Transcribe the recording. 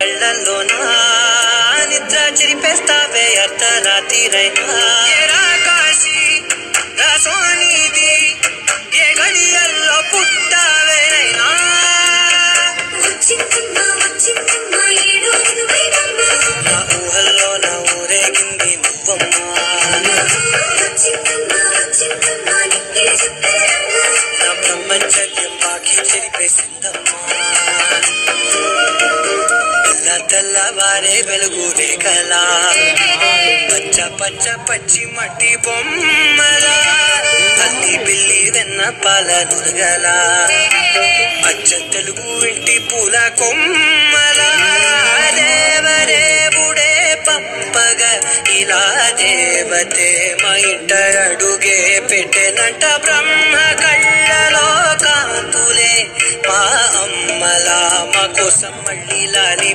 కళ్ళల్లోనా నిద్ర చెరిపేస్తావే అర్ధరాత్రిరైనా కాశీ సోనిది ఏ గడియల్లో పుట్టావేనైనా నా ఊహల్లో నా ఊరేగింది నువ్వమ్మా నా బ్రహ్మచర్యం బాకీ చెరిపేసిందమ్మా తెల్లవారే వెలుగు రేఖలా పచ్చ పచ్చ పచ్చి మట్టి బొమ్మలా అల్లి బిల్లి వెన్న పాల నురగలా అచ్చ తెలుగు ఇంటి పూల కొమ్మలా దేవదేవుడే పంపగా ఇలా దేవతే మా ఇంట అడుగే పెట్టెనంట బ్రహ్మ కళ్ళలో కాంతులే మా అమ్మలా మా కోసం మళ్ళీ లాలి